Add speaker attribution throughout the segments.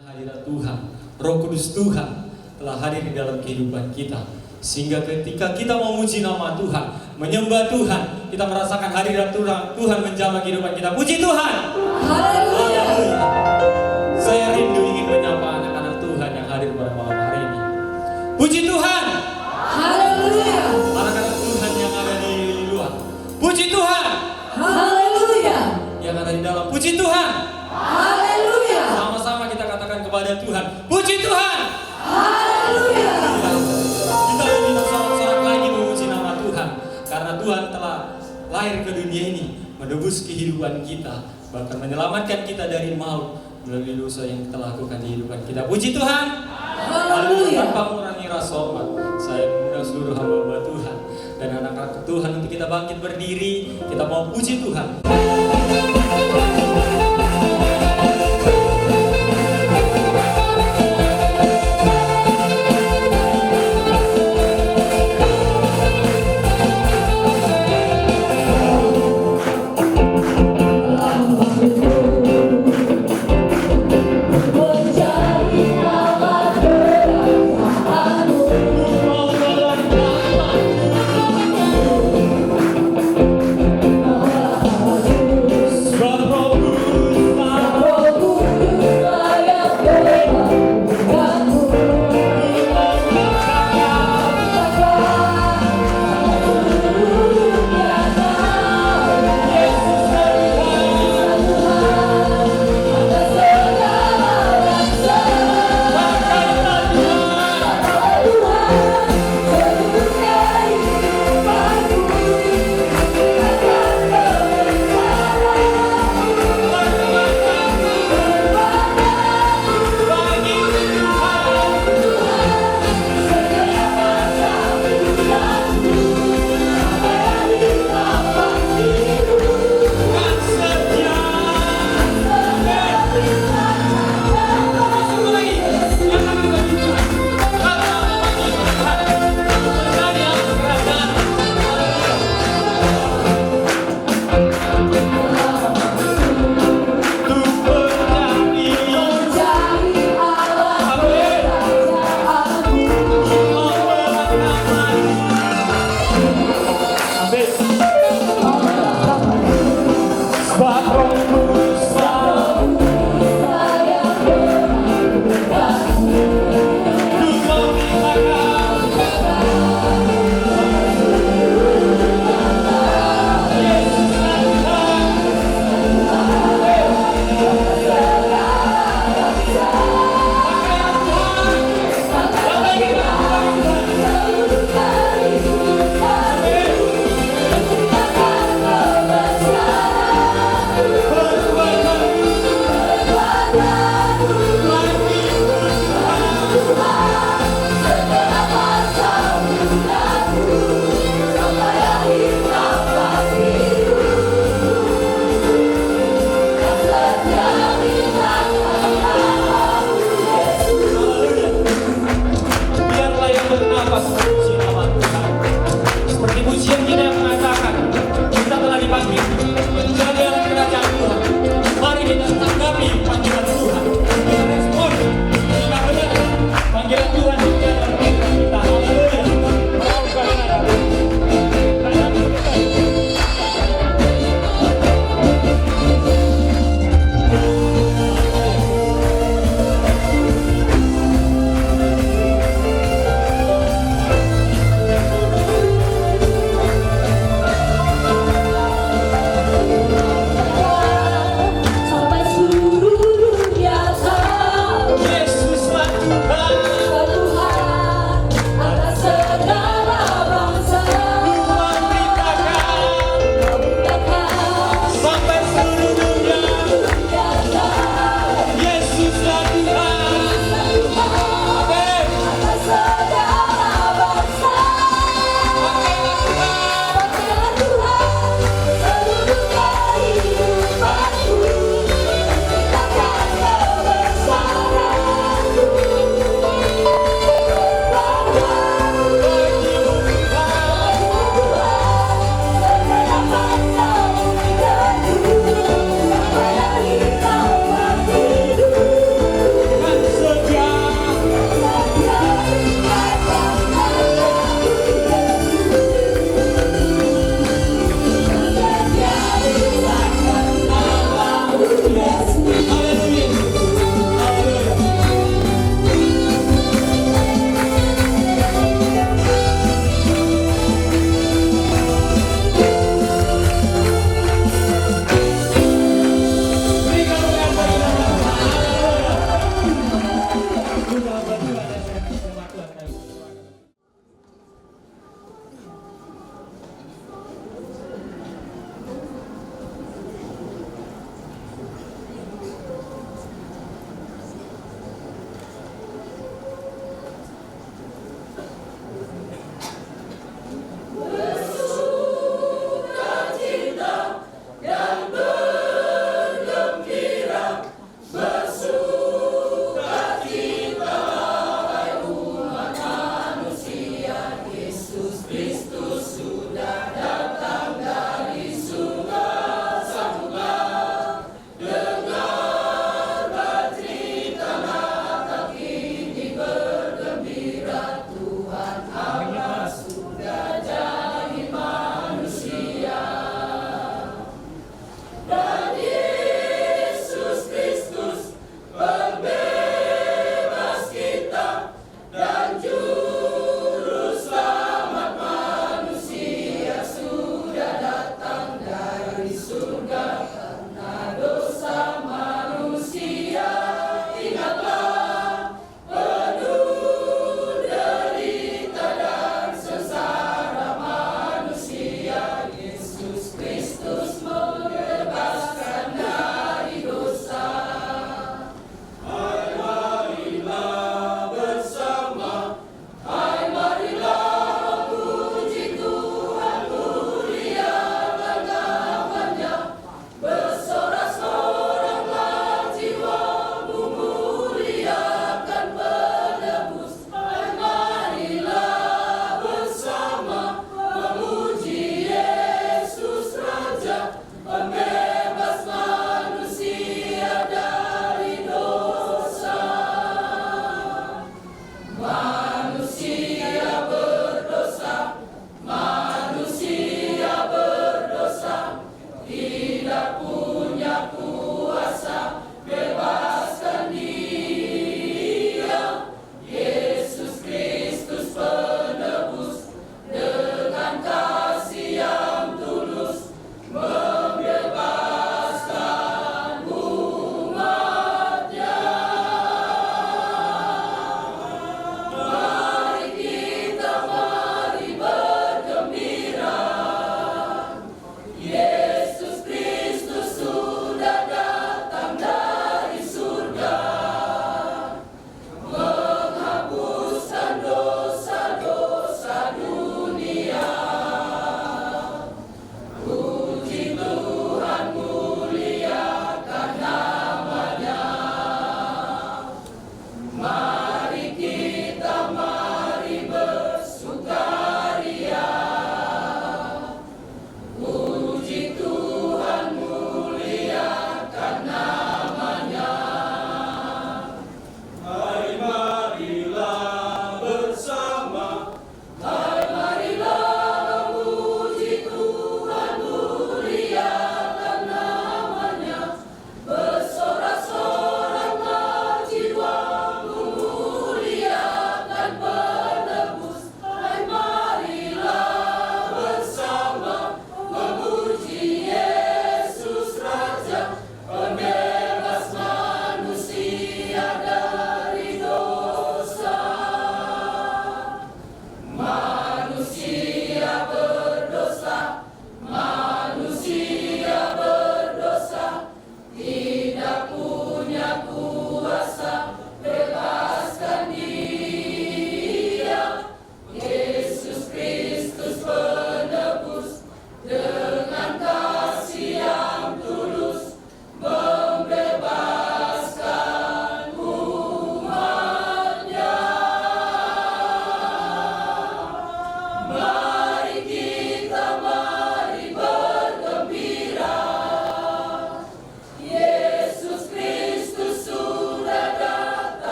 Speaker 1: Hadirat Tuhan, Roh Kudus Tuhan telah hadir di dalam kehidupan kita, sehingga ketika kita memuji nama Tuhan, menyembah Tuhan, kita merasakan hadirat Tuhan menjamah kehidupan kita. Puji Tuhan. Haleluya. Saya rindu ingin menyapa anak-anak Tuhan yang hadir pada malam hari ini. Puji Tuhan. Haleluya. Anak-anak Tuhan yang ada di luar, puji Tuhan. Haleluya. Yang ada di dalam, puji Tuhan. Haleluya. Sama-sama kita katakan kepada Tuhan, puji Tuhan. Haleluya. Kita ingin bersorak-sorak lagi memuji nama Tuhan, karena Tuhan telah lahir ke dunia ini, menebus kehidupan kita, bahkan menyelamatkan kita dari maut melalui dosa yang kita lakukan di kehidupan kita. Puji Tuhan. Haleluya. Tanpa mengurangi rasa hormat, saya mengundang seluruh hamba Tuhan dan anak-anak Tuhan untuk kita bangkit berdiri. Kita mau puji Tuhan.
Speaker 2: Hallelujah.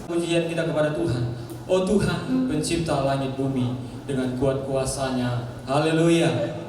Speaker 1: pujian kita kepada Tuhan. Oh Tuhan, pencipta langit bumi, dengan kuat kuasa-Nya. Haleluya.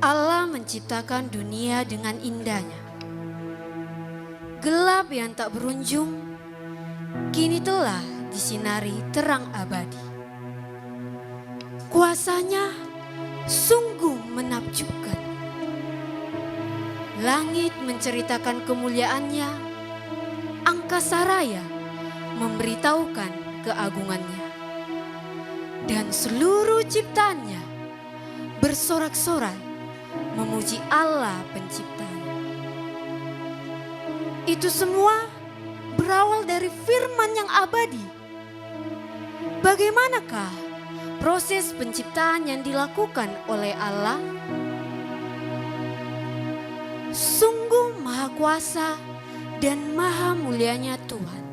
Speaker 2: Allah menciptakan dunia dengan indahnya. Gelap yang tak berujung, kini telah disinari terang abadi. Kuasanya sungguh menakjubkan. Langit menceritakan kemuliaannya, angkasa raya memberitahukan keagungannya. Dan seluruh ciptaannya bersorak-sorai memuji Allah penciptanya. Itu semua berawal dari firman yang abadi. Bagaimanakah proses penciptaan yang dilakukan oleh Allah? Sungguh maha kuasa dan maha mulianya Tuhan.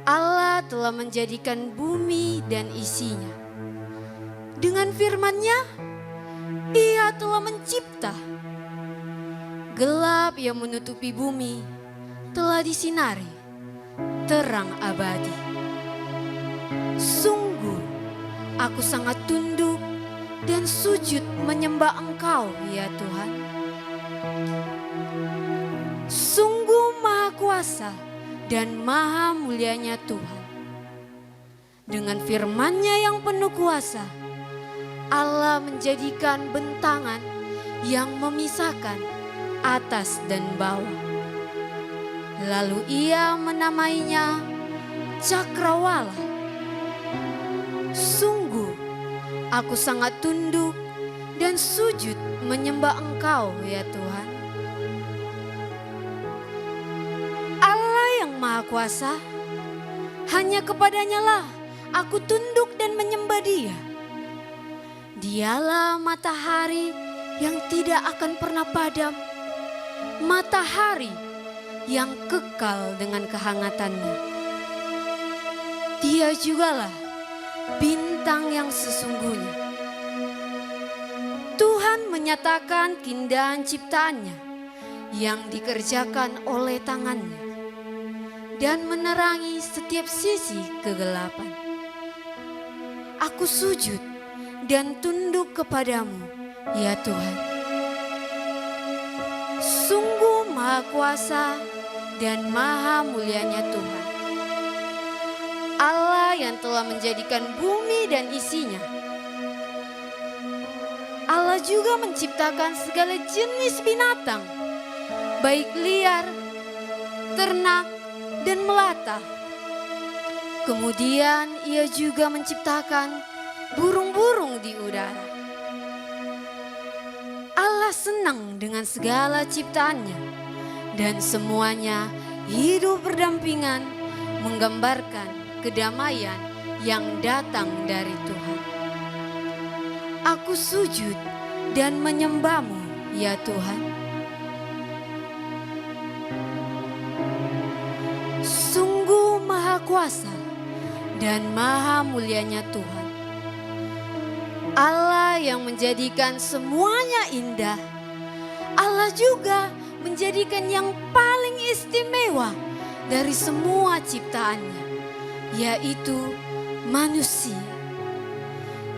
Speaker 2: Allah telah menjadikan bumi dan isinya. Dengan firman-Nya, Ia telah mencipta. Gelap yang menutupi bumi telah disinari terang abadi. Sungguh aku sangat tunduk dan sujud menyembah Engkau, ya Tuhan. Sungguh maha kuasa dan maha mulianya Tuhan. Dengan firman-Nya yang penuh kuasa, Allah menjadikan bentangan yang memisahkan atas dan bawah. Lalu Ia menamainya Cakrawala. Sungguh aku sangat tunduk dan sujud menyembah Engkau, ya Tuhan. Allah yang maha kuasa, hanya kepadanya lah aku tunduk dan menyembah Dia. Dialah matahari yang tidak akan pernah padam, matahari yang kekal dengan kehangatannya. Dia jugalah bintang yang sesungguhnya. Tuhan menyatakan keindahan ciptaannya yang dikerjakan oleh tangannya dan menerangi setiap sisi kegelapan. Aku sujud dan tunduk kepadamu, ya Tuhan. Sungguh maha kuasa dan maha mulianya Tuhan. Allah yang telah menjadikan bumi dan isinya. Allah juga menciptakan segala jenis binatang, baik liar, ternak, dan melata. Kemudian Ia juga menciptakan burung-burung di udara. Allah senang dengan segala ciptaannya dan semuanya hidup berdampingan menggambarkan kedamaian yang datang dari Tuhan. Aku sujud dan menyembah-Mu, ya Tuhan. Sungguh maha kuasa dan maha mulianya Tuhan. Allah yang menjadikan semuanya indah. Allah juga menjadikan yang paling istimewa dari semua ciptaannya, yaitu manusia.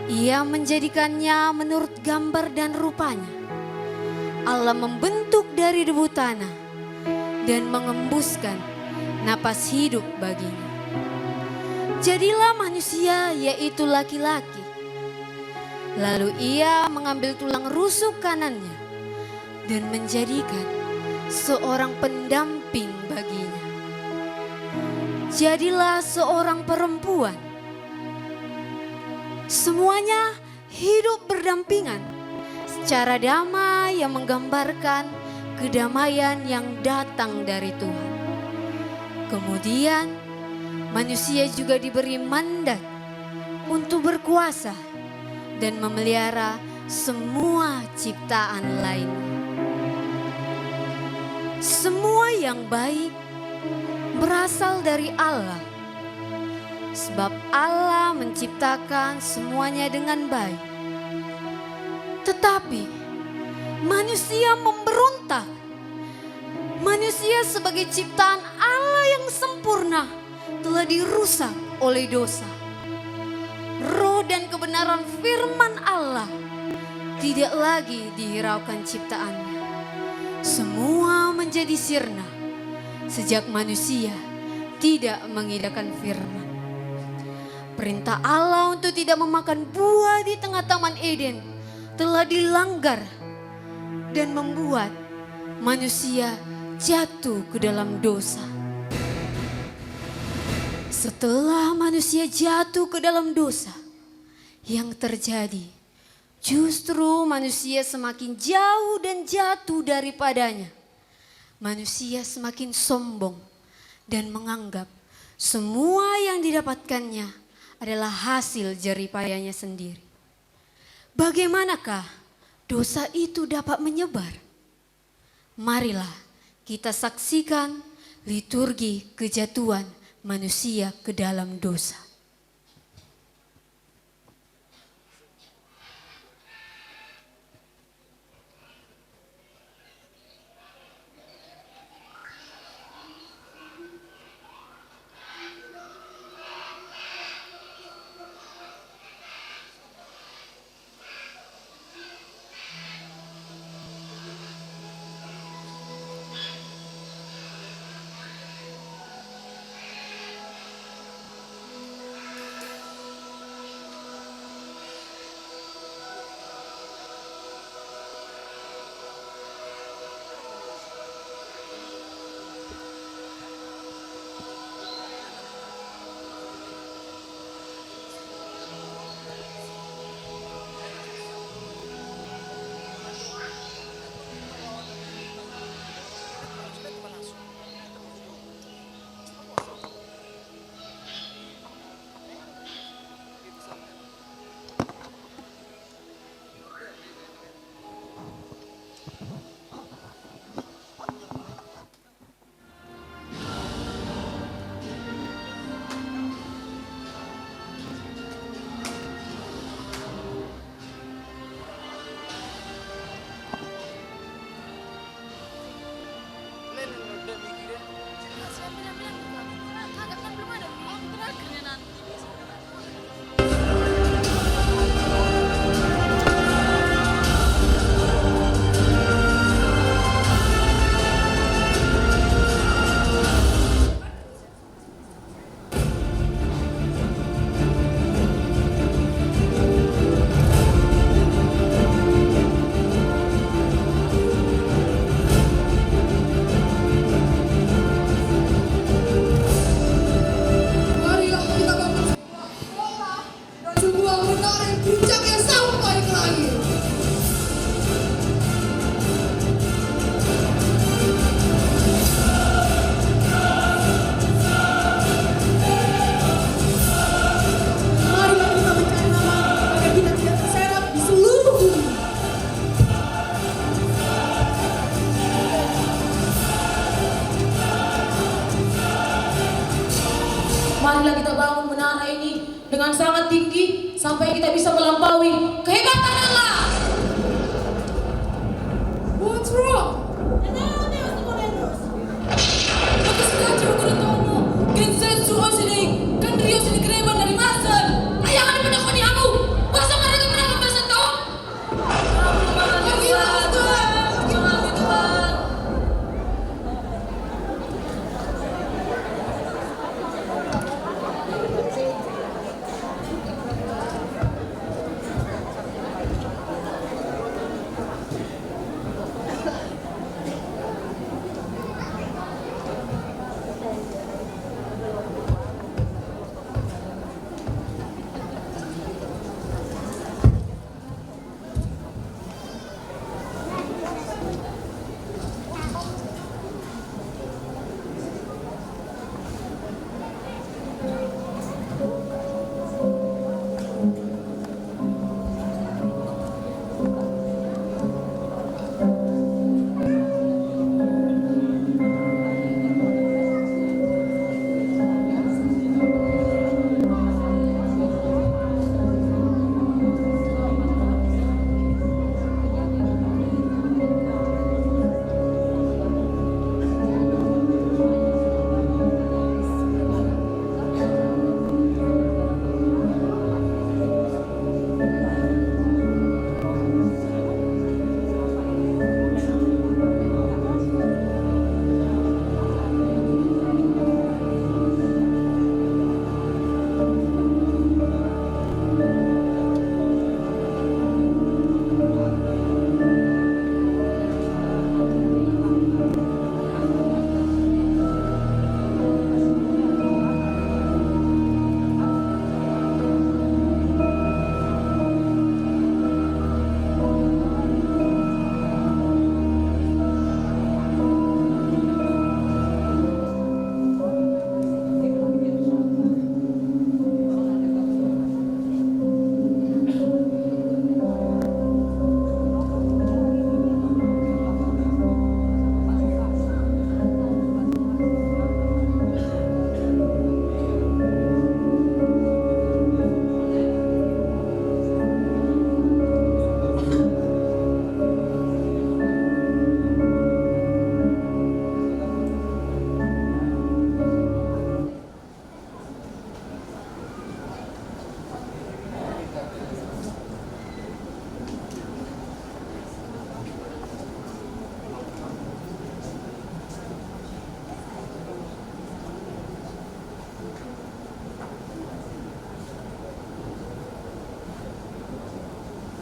Speaker 2: Ia menjadikannya menurut gambar dan rupanya. Allah membentuk dari debu tanah dan mengembuskan napas hidup baginya. Jadilah manusia, yaitu laki-laki. Lalu ia mengambil tulang rusuk kanannya dan menjadikan seorang pendamping baginya. Jadilah seorang perempuan. Semuanya hidup berdampingan secara damai yang menggambarkan kedamaian yang datang dari Tuhan. Kemudian manusia juga diberi mandat untuk berkuasa dan memelihara semua ciptaan lainnya. Semua yang baik berasal dari Allah, sebab Allah menciptakan semuanya dengan baik. Tetapi manusia memberontak. Manusia sebagai ciptaan Allah yang sempurna telah dirusak oleh dosa. Roh dan kebenaran firman Allah tidak lagi dihiraukan ciptaannya. Semua menjadi sirna sejak manusia tidak mengindahkan firman. Perintah Allah untuk tidak memakan buah di tengah Taman Eden telah dilanggar dan membuat manusia jatuh ke dalam dosa. Setelah manusia jatuh ke dalam dosa, yang terjadi justru manusia semakin jauh dan jatuh daripadanya. Manusia semakin sombong dan menganggap semua yang didapatkannya adalah hasil jeripayanya sendiri. Bagaimanakah dosa itu dapat menyebar? Marilah kita saksikan liturgi kejatuhan manusia ke dalam dosa.
Speaker 3: dengan sangat tinggi sampai kita bisa melampaui kehebatan Allah. What's wrong? Aku sengaja beritahumu, Gensetsu Oshini, kan Rio sini kereban dari Masan. Ayah ada pada koni kamu, masa mereka menangkap Masan toh? Jangan Tuhan.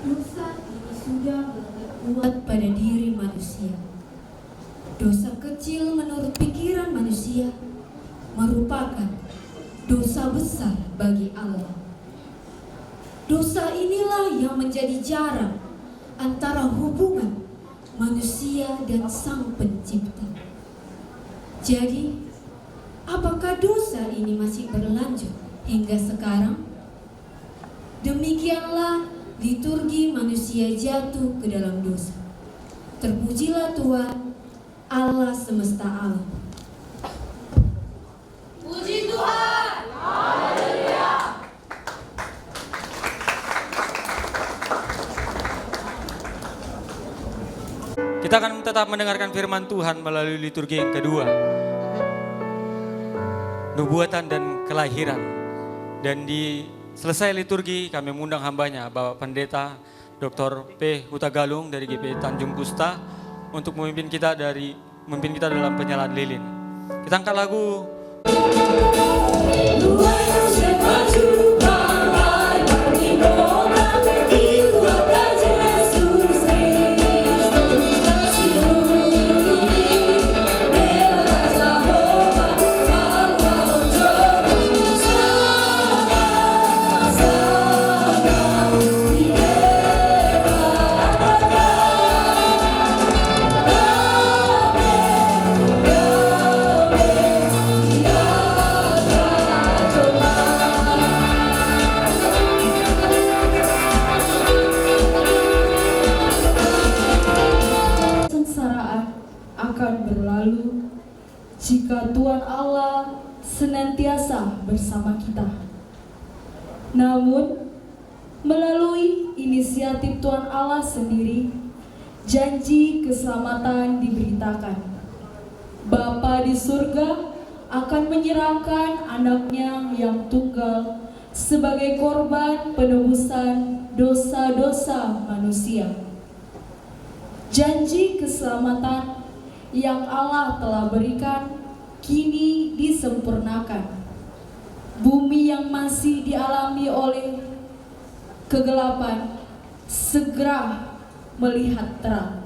Speaker 4: Dosa ini sudah melekat kuat pada diri manusia. Dosa kecil menurut pikiran manusia merupakan dosa besar bagi Allah. Dosa inilah yang menjadi jarak antara hubungan manusia dan Sang Pencipta. Jadi, apakah dosa ini masih berlanjut hingga sekarang? Demikianlah liturgi manusia jatuh ke dalam dosa. Terpujilah Tuhan, Allah semesta alam.
Speaker 3: Puji Tuhan. Haleluya.
Speaker 1: Kita akan tetap mendengarkan firman Tuhan melalui liturgi yang kedua. Nubuatan dan kelahiran. Dan di selesai liturgi kami mengundang hambanya Bapak Pendeta Dr. P. Huta Galung dari GPI Tanjung Kusta untuk memimpin kita dalam penyalaan lilin. Kita angkat lagu
Speaker 4: jika Tuhan Allah senantiasa bersama kita.
Speaker 5: Namun, melalui inisiatif Tuhan Allah sendiri, janji keselamatan diberitakan. Bapa di surga akan menyerahkan anaknya yang tunggal sebagai korban penebusan dosa-dosa manusia. Janji keselamatan yang Allah telah berikan kini disempurnakan. Bumi yang masih dialami oleh kegelapan segera melihat terang.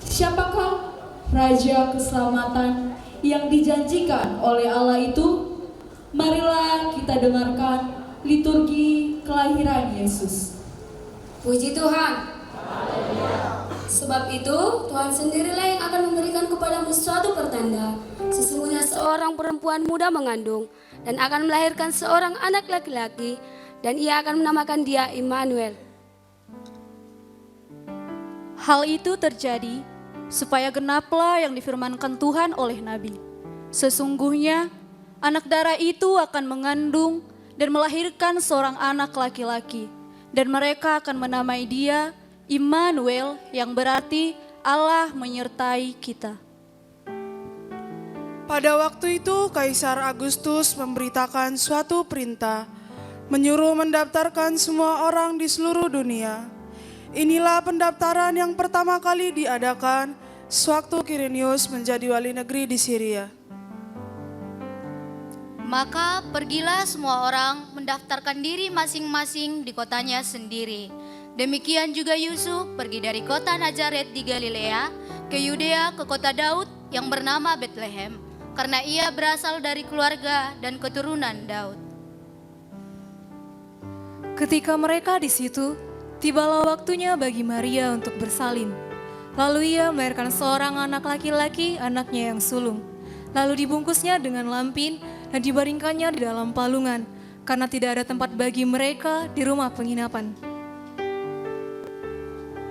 Speaker 5: Siapakah Raja Keselamatan yang dijanjikan oleh Allah itu? Marilah kita dengarkan liturgi kelahiran Yesus.
Speaker 3: Puji Tuhan. Sebab itu Tuhan sendirilah yang akan memberikan kepadamu suatu pertanda. Sesungguhnya seorang perempuan muda mengandung dan akan melahirkan seorang anak laki-laki, dan ia akan menamakan dia Immanuel.
Speaker 6: Hal itu terjadi supaya genaplah yang difirmankan Tuhan oleh Nabi. Sesungguhnya anak darah itu akan mengandung dan melahirkan seorang anak laki-laki, dan mereka akan menamai dia Immanuel, yang berarti Allah menyertai kita.
Speaker 7: Pada waktu itu Kaisar Agustus memberitakan suatu perintah, menyuruh mendaftarkan semua orang di seluruh dunia. Inilah pendaftaran yang pertama kali diadakan sewaktu Quirinius menjadi wali negeri di Syria.
Speaker 8: Maka pergilah semua orang mendaftarkan diri masing-masing di kotanya sendiri. Demikian juga Yusuf pergi dari kota Nazaret di Galilea ke Yudea, ke kota Daud yang bernama Betlehem, karena ia berasal dari keluarga dan keturunan Daud.
Speaker 6: Ketika mereka di situ, tibalah waktunya bagi Maria untuk bersalin. Lalu ia melahirkan seorang anak laki-laki, anaknya yang sulung. Lalu dibungkusnya dengan lampin dan dibaringkannya di dalam palungan, karena tidak ada tempat bagi mereka di rumah penginapan.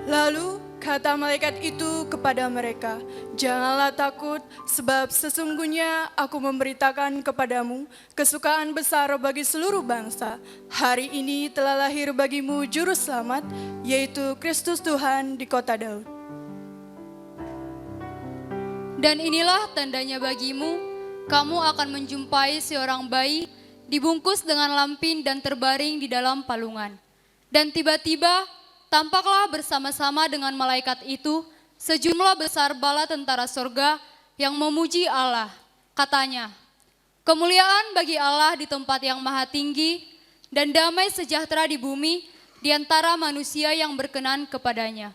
Speaker 7: Lalu kata malaikat itu kepada mereka, "Janganlah takut, sebab sesungguhnya aku memberitakan kepadamu kesukaan besar bagi seluruh bangsa. Hari ini telah lahir bagimu juru selamat, yaitu Kristus Tuhan di kota Daud.
Speaker 9: Dan inilah tandanya bagimu, kamu akan menjumpai seorang bayi dibungkus dengan lampin dan terbaring di dalam palungan. Dan tiba-tiba tampaklah bersama-sama dengan malaikat itu sejumlah besar bala tentara sorga yang memuji Allah. Katanya, kemuliaan bagi Allah di tempat yang maha tinggi dan damai sejahtera di bumi di antara manusia yang berkenan kepadanya."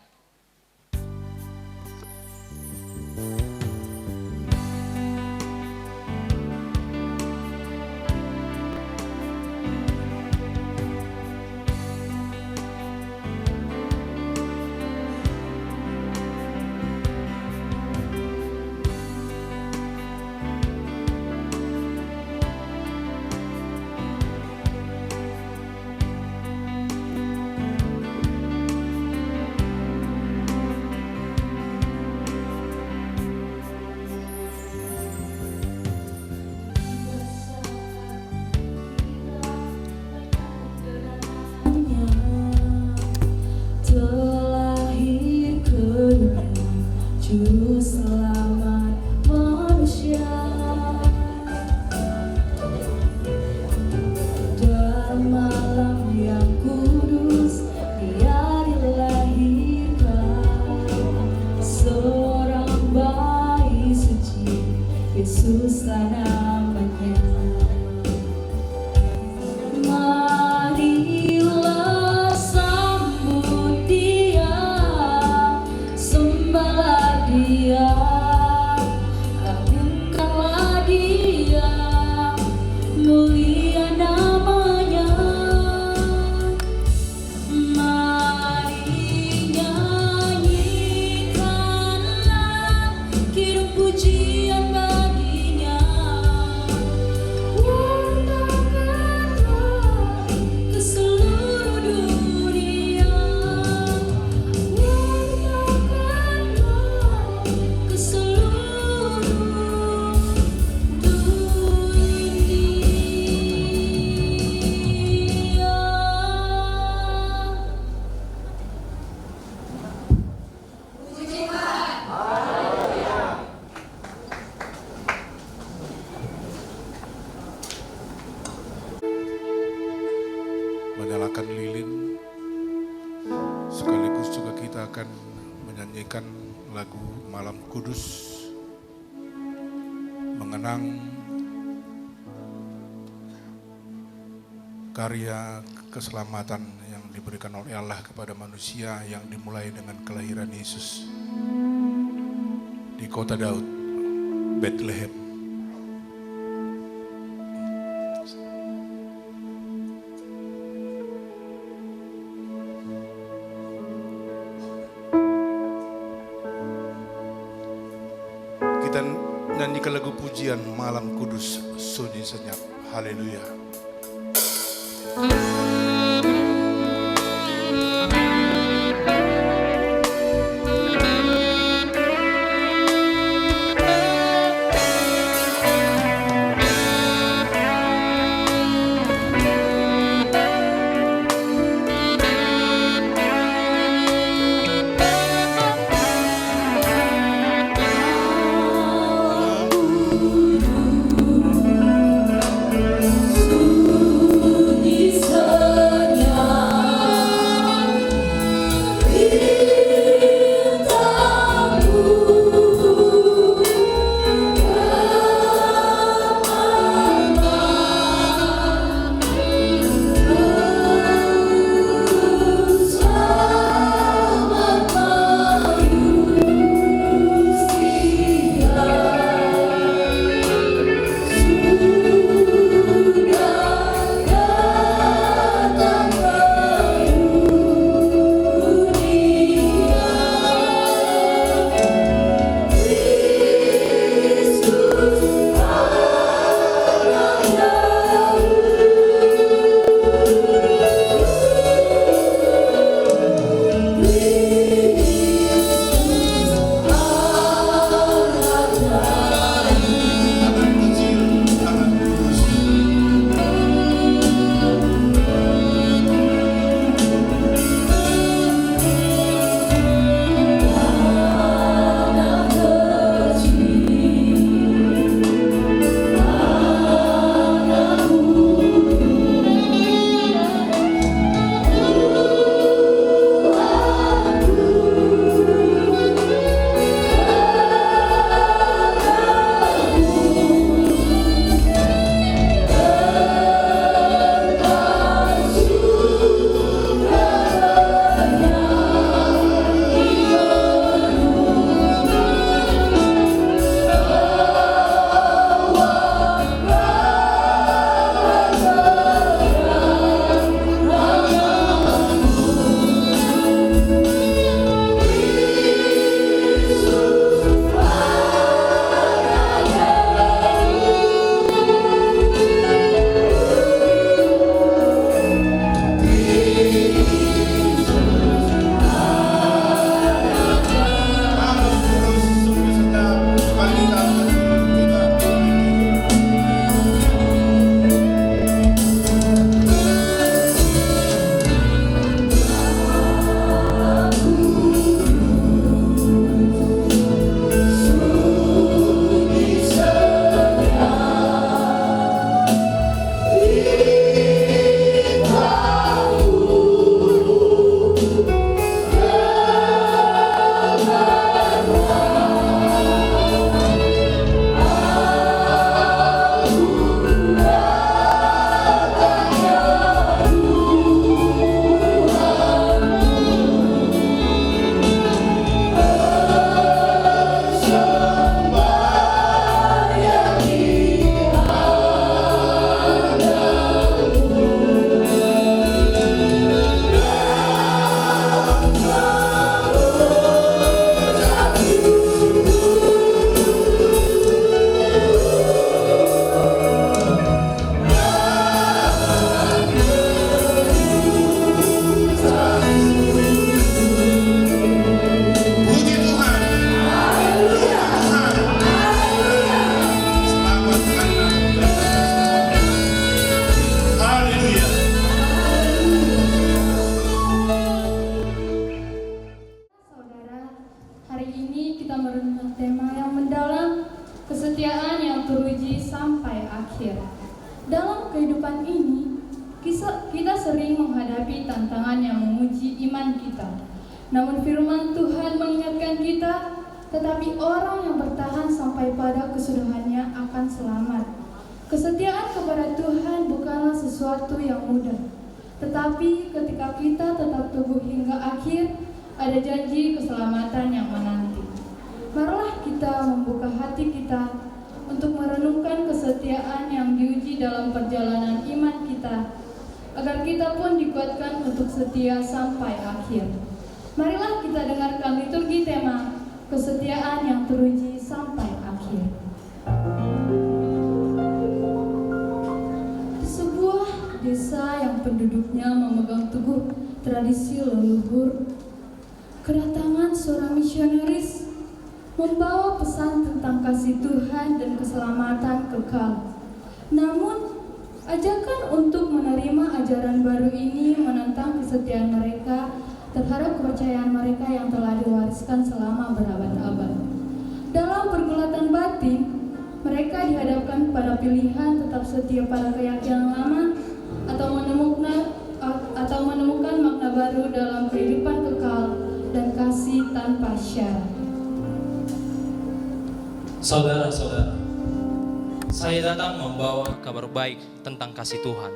Speaker 10: menyalakan lilin. Sekaligus juga kita akan menyanyikan lagu Malam Kudus, mengenang karya keselamatan yang diberikan oleh Allah kepada manusia yang dimulai dengan kelahiran Yesus di kota Daud, Bethlehem. Kita nyanyikan lagu pujian Malam Kudus, sunyi senyap. Haleluya.
Speaker 5: Dalam kehidupan ini, kita sering menghadapi tantangan yang menguji iman kita. Namun firman Tuhan mengingatkan kita, tetapi orang yang bertahan sampai pada kesudahannya akan selamat. Kesetiaan kepada Tuhan bukanlah sesuatu yang mudah, tetapi ketika kita tetap teguh hingga akhir, ada janji keselamatan yang menanti. Marilah kita membuka hati kita untuk merenungkan kesetiaan yang diuji dalam perjalanan iman kita, agar kita pun dikuatkan untuk setia sampai akhir. Marilah kita dengarkan liturgi tema kesetiaan yang teruji sampai akhir. Di sebuah desa yang penduduknya memegang teguh tradisi leluhur, kedatangan seorang misionaris membawa pesan tentang kasih Tuhan dan keselamatan kekal. Namun, ajakan untuk menerima ajaran baru ini menentang kesetiaan mereka terhadap kepercayaan mereka yang telah diwariskan selama berabad-abad. Dalam pergulatan batin, mereka dihadapkan pada pilihan tetap setia pada keyakinan lama atau menemukan makna baru dalam kehidupan kekal dan kasih tanpa syarat.
Speaker 1: Saudara-saudara, saya datang membawa kabar baik tentang kasih Tuhan.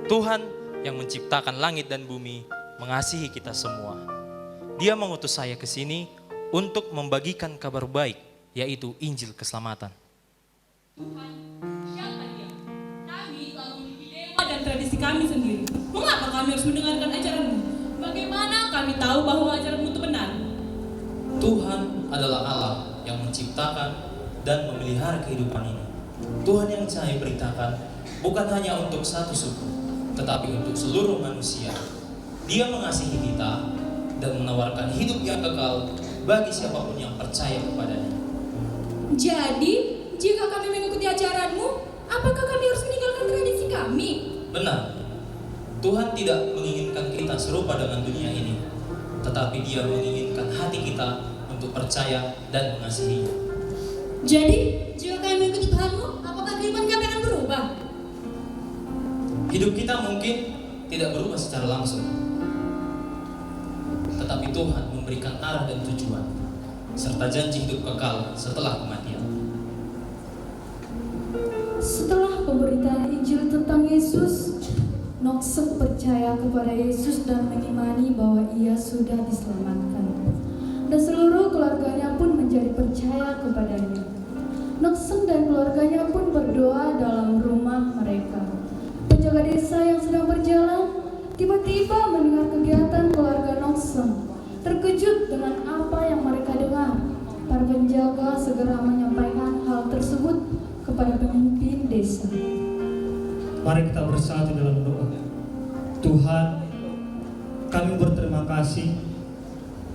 Speaker 1: Tuhan yang menciptakan langit dan bumi mengasihi kita semua. Dia mengutus saya ke sini untuk membagikan kabar baik, yaitu Injil keselamatan.
Speaker 11: Tuhan, siapa dia? Kami telah memiliki dewa dan tradisi kami sendiri. Mengapa kami harus mendengarkan ajaranmu? Bagaimana kami tahu bahwa ajaranmu itu benar?
Speaker 1: Tuhan adalah Allah yang menciptakan dan memelihara kehidupan ini. Tuhan yang saya beritakan bukan hanya untuk satu suku, tetapi untuk seluruh manusia. Dia mengasihi kita dan menawarkan hidup yang kekal bagi siapapun yang percaya kepadanya.
Speaker 5: Jadi, jika kami mengikuti ajaranmu, apakah kami harus meninggalkan tradisi kami?
Speaker 1: Benar. Tuhan tidak menginginkan kita serupa dengan dunia ini, tetapi Dia menginginkan hati kita untuk percaya dan mengasihinya.
Speaker 4: Jadi, jika kami mengikuti Tuhanmu, apakah kehidupan kami akan berubah?
Speaker 1: Hidup kita mungkin tidak berubah secara langsung, tetapi Tuhan memberikan arah dan tujuan, serta janji hidup kekal setelah kematian.
Speaker 5: Setelah pemberitaan Injil tentang Yesus, Noksem percaya kepada Yesus dan mengimani bahwa ia sudah diselamatkan. Dan seluruh keluarganya pun menjadi percaya kepadanya. Noksem dan keluarganya pun berdoa dalam rumah mereka. Penjaga desa yang sedang berjalan tiba-tiba mendengar kegiatan keluarga Noksem. Terkejut dengan apa yang mereka dengar, para penjaga segera menyampaikan hal tersebut kepada pemimpin desa.
Speaker 12: Mari kita bersatu dalam doa. Tuhan, kami berterima kasih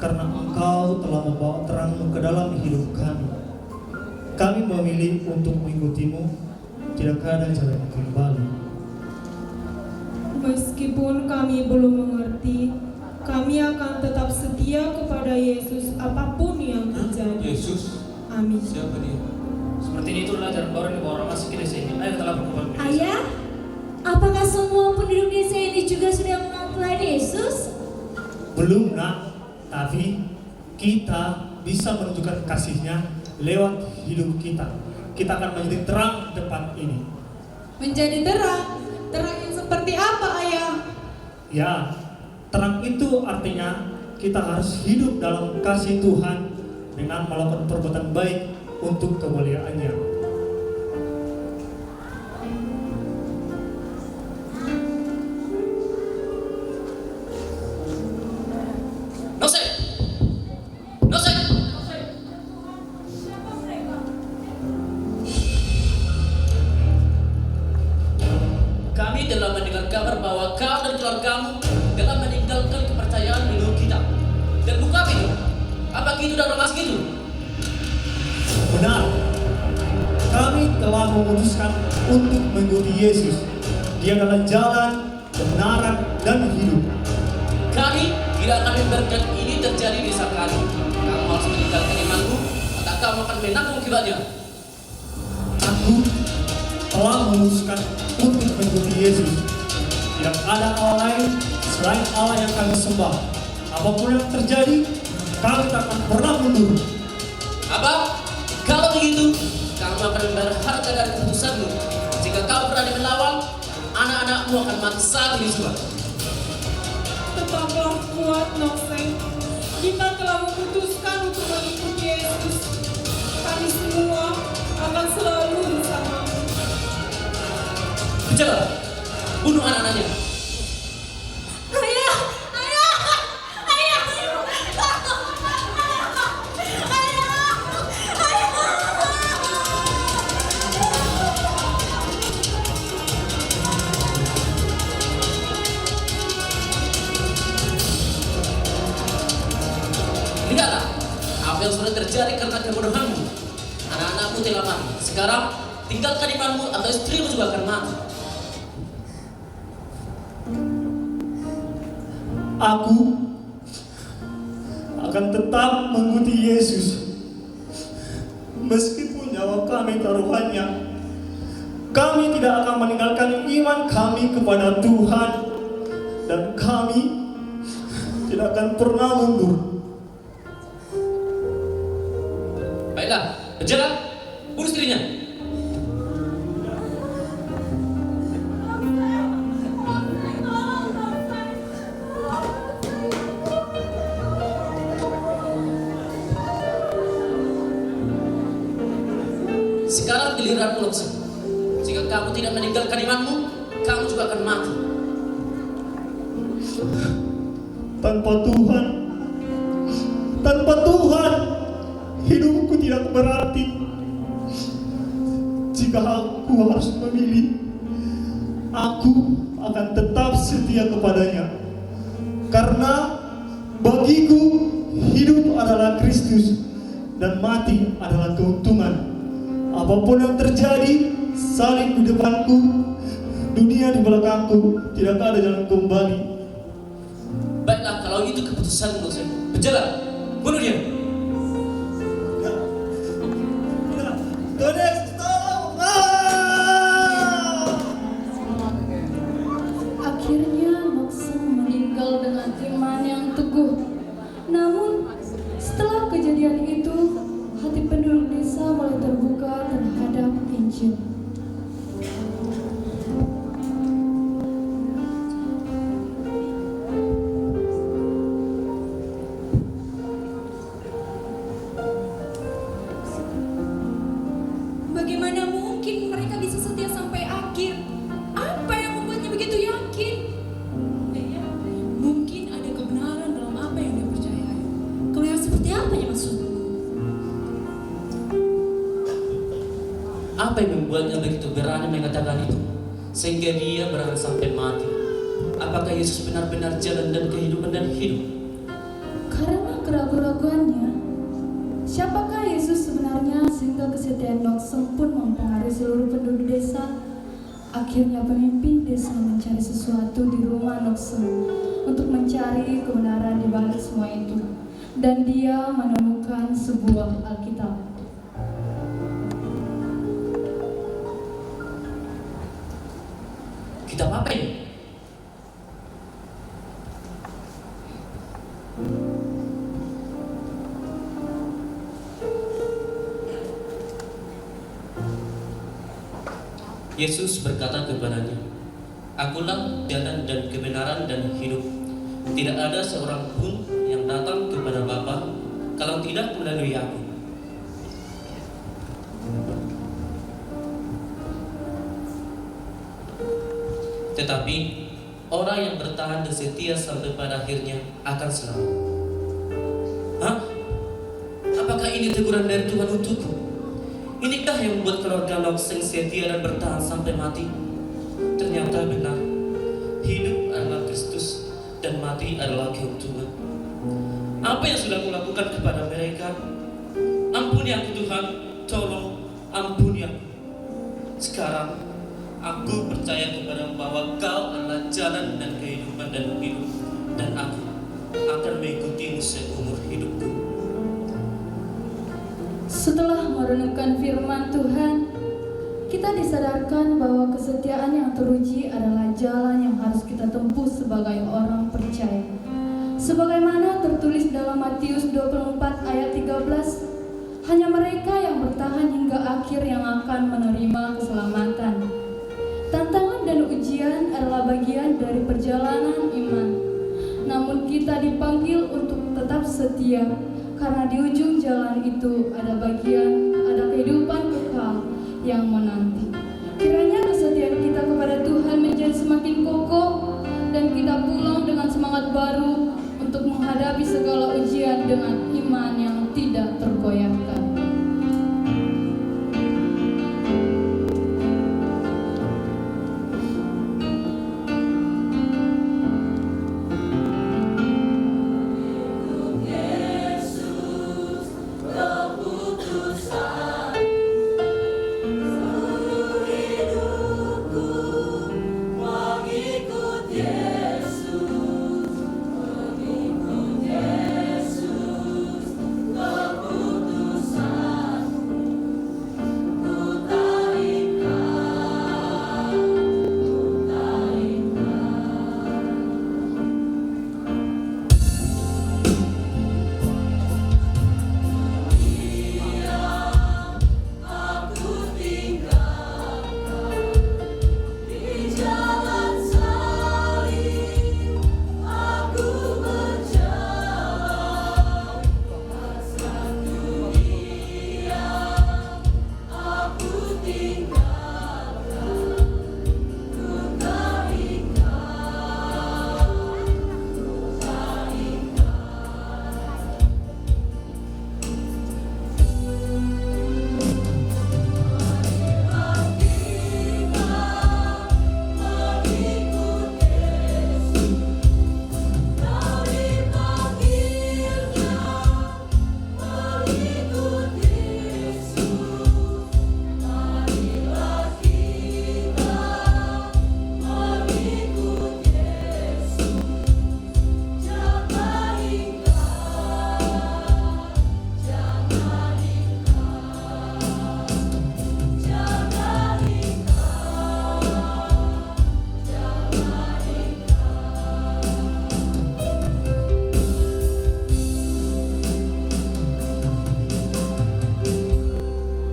Speaker 12: karena Engkau telah membawa terang-Mu ke dalam hidup kami. Kami memilih untuk mengikuti-Mu, tidak ada jalan kembali.
Speaker 5: Meskipun kami belum mengerti, kami akan tetap setia kepada Yesus apapun yang terjadi.
Speaker 1: Yesus?
Speaker 5: Amin.
Speaker 1: Siapa dia? Seperti itu ajaran baru yang orang masuk ke desa ini. Ayo kita lapor kepada desa.
Speaker 4: Ayah, apakah semua penduduk desa ini juga sudah mengenal Tuhan Yesus?
Speaker 12: Belum, Nak, tapi kita bisa menunjukkan kasih-Nya lewat hidup kita. Kita akan menjadi terang tempat ini.
Speaker 5: Menjadi terang? Terang yang seperti apa, Ayah?
Speaker 12: Ya, terang itu artinya kita harus hidup dalam kasih Tuhan dengan melakukan perbuatan baik untuk kemuliaan-Nya.
Speaker 1: Kami telah mendengar kabar bahwa kau dan keluargamu telah meninggalkan kepercayaan leluhur kita. Dan buka itu, apakah itu dalam masjid itu?
Speaker 12: Benar, kami telah memutuskan untuk mengikuti Yesus. Dia adalah jalan, kebenaran, dan hidup.
Speaker 1: Kami tidak akan membiarkan ini terjadi di desa kami. Kamu harus meninggalkan imanmu, atau kamu akan menanggung akibatnya.
Speaker 12: Aku telah memutuskan untuk mengikuti Yesus. Tidak ada hal lain selain Allah yang kami sembah. Apapun yang terjadi, kami tak akan pernah mundur.
Speaker 13: Apa? Kalau begitu, kamu akan berharga dari keputusanmu. Jika kau berani melawan, anak-anakmu akan mati saat ini juga.
Speaker 11: Tetaplah kuat, Nokseng. Kita telah memutuskan untuk mengikuti Yesus. Kami semua akan selalu bersamamu.
Speaker 13: Bicara, bunuh anak-anaknya.
Speaker 11: Ayah! Ayah! Ayah!
Speaker 13: Lihatlah, apa yang sudah terjadi karena kebodohanmu. Anak-anakmu telah mati. Sekarang, tinggalkan imanmu atau istrimu juga akan mati.
Speaker 12: Aku akan tetap mengikuti Yesus. Meskipun nyawa kami taruhannya, kami tidak akan meninggalkan iman kami kepada Tuhan. Dan kami tidak akan pernah mundur.
Speaker 13: Baiklah, berjalan, bunuh istrinya. Sekarang giliranmu, Nokseng. Jika kamu tidak meninggalkan imanmu, kamu juga akan mati.
Speaker 12: Tanpa Tuhan, hidupku tidak berarti. Jika aku harus memilih, aku akan tetap setia kepadanya. Karena bagiku, hidup adalah Kristus dan mati adalah keuntungan. Apapun yang terjadi, salib di depanku, dunia di belakangku, tidak ada jalan kembali.
Speaker 13: Baiklah, kalau itu keputusanmu, Nokseng. Berjalan, bunuh dia.
Speaker 5: Akhirnya Nokseng meninggal dengan iman yang teguh. Namun setelah kejadian itu, hati penduduk desa mulai terbuka terhadap Injil.
Speaker 11: Bagaimana mungkin mereka bisa setia sampai akhir? Apa yang membuatnya begitu yakin? Ya, mungkin ada kebenaran dalam apa yang dia percayai. Kebenaran seperti apa ya maksudnya?
Speaker 13: Apa yang membuatnya begitu berani mengatakan itu? Sehingga dia berani sampai mati. Apakah Yesus benar-benar jalan dan kehidupan dan hidup?
Speaker 5: Karena keraguan-raguannya, siapakah Yesus sebenarnya sehingga kesetiaan Nokseng pun mempengaruhi seluruh penduduk desa? Akhirnya pemimpin desa mencari sesuatu di rumah Nokseng untuk mencari kebenaran di balik semua itu. Dan dia menemukan sebuah Alkitab.
Speaker 13: Kitab apa ini? Yesus berkata kepadanya, "Akulah jalan dan kebenaran dan hidup. Tidak ada seorang pun yang datang kepada Bapa kalau tidak melalui Aku." Tetapi orang yang bertahan dan setia sampai pada akhirnya akan selamat. Hah? Apakah ini teguran dari Tuhan untukku? Inikah yang membuat keluarga Nokseng setia dan bertahan sampai mati? Ternyata benar. Hidup adalah Kristus dan mati adalah keuntungan. Apa yang sudah kulakukan kepada mereka? Ampuni aku Tuhan, tolong ampuni aku. Sekarang aku percaya kepada bahwa Kau adalah jalan dan kehidupan dan hidup, dan aku akan mengikutimu seumur hidupku.
Speaker 5: Setelah merenungkan firman Tuhan, kita disadarkan bahwa kesetiaan yang teruji adalah jalan yang harus kita tempuh sebagai orang percaya. percaya. Sebagaimana tertulis dalam Matius 24 ayat 13, hanya mereka yang bertahan hingga akhir yang akan menerima keselamatan. Tantangan dan ujian adalah bagian dari perjalanan iman. Namun kita dipanggil untuk tetap setia, karena di ujung jalan itu ada kehidupan kekal yang menanti. Kiranya kesetiaan kita kepada Tuhan menjadi semakin kokoh dan kita pulang dengan semangat baru untuk menghadapi segala ujian dengan iman yang tidak tergoyahkan.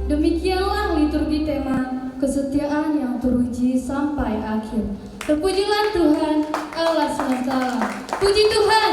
Speaker 5: Demikianlah liturgi tema kesetiaan yang teruji sampai akhir. Terpujilah Tuhan Allah semesta. Puji Tuhan.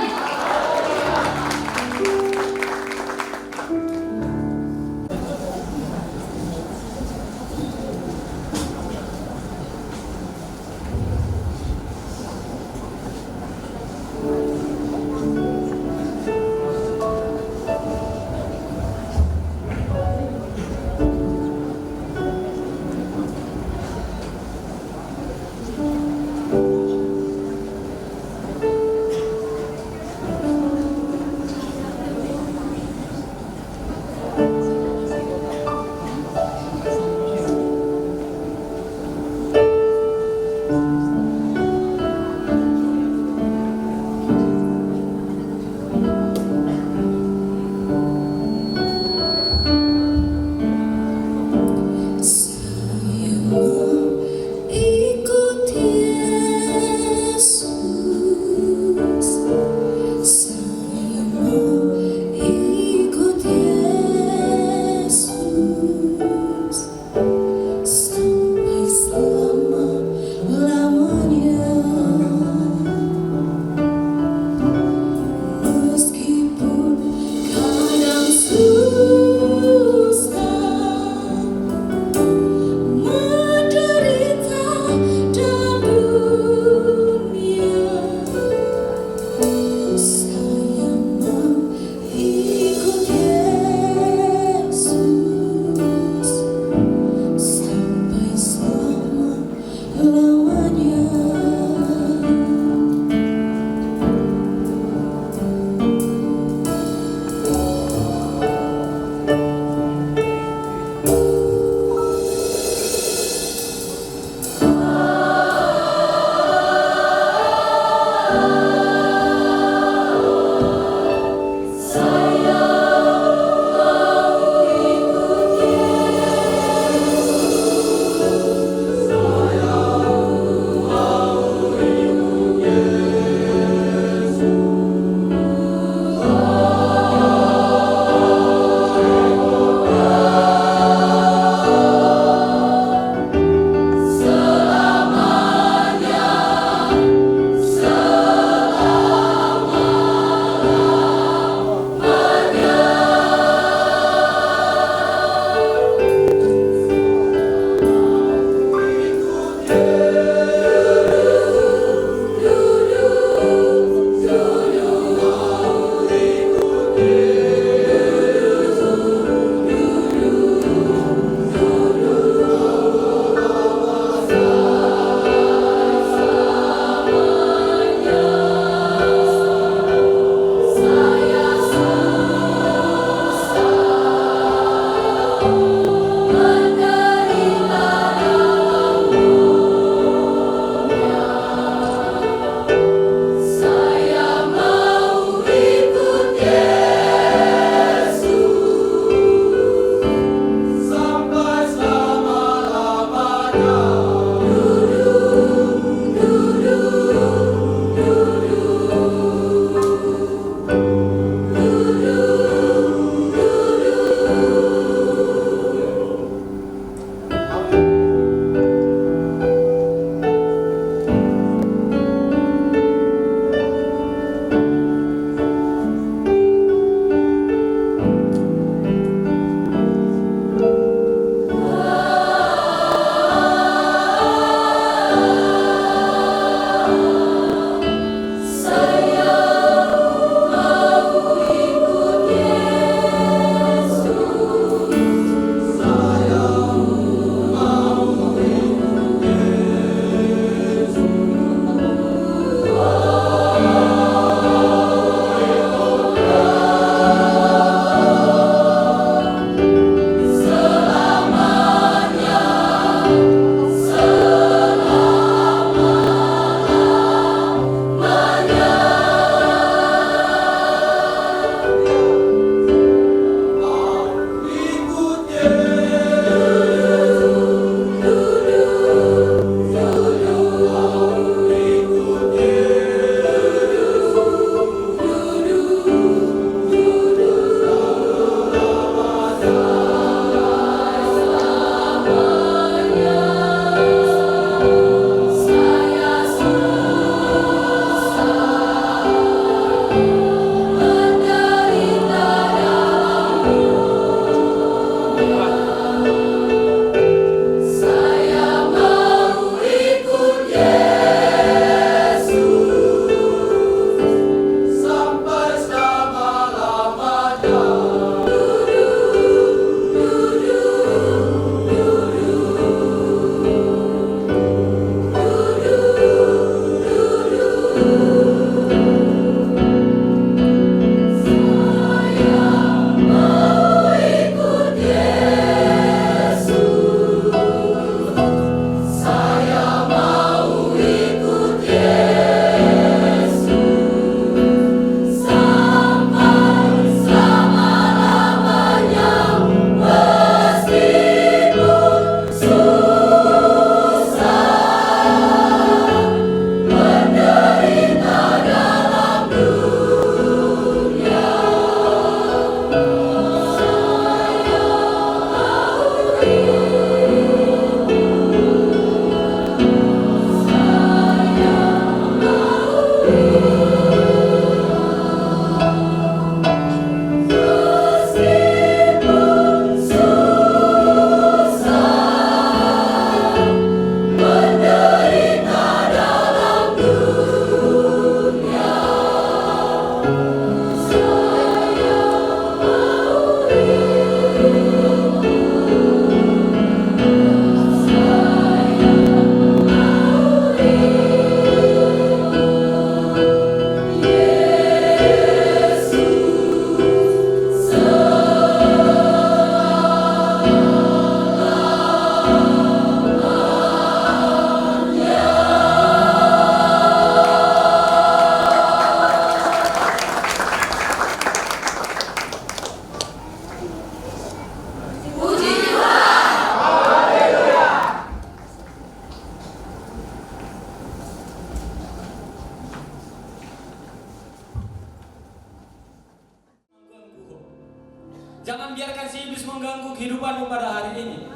Speaker 1: Jangan biarkan si iblis mengganggu kehidupanmu pada hari ini.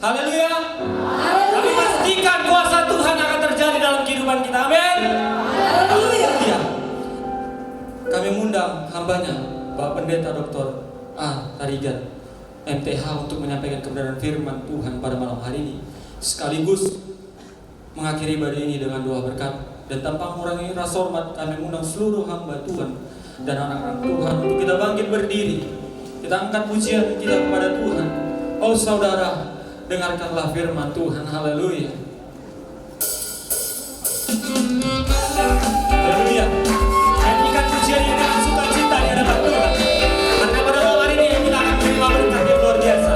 Speaker 1: Haleluya. Kami pastikan kuasa Tuhan akan terjadi dalam kehidupan kita. Amin. Haleluya. Kami mengundang hambanya, Bapak Pendeta Dr. A. Tarigan, MTH, untuk menyampaikan kebenaran firman Tuhan pada malam hari ini. Sekaligus mengakhiri ibadah ini dengan doa berkat. Dan tanpa mengurangi rasa hormat, kami mengundang seluruh hamba Tuhan dan anak-anak Tuhan untuk kita bangkit berdiri. Kita angkat pujian kita kepada Tuhan. Oh saudara, dengarkanlah firman Tuhan. Haleluya. Haleluya. Nyanyikan pujian ini dengan sukacita di hadapan Tuhan. Karena pada malam hari ini kita akan menerima berkat yang luar biasa.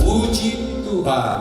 Speaker 10: Puji Tuhan.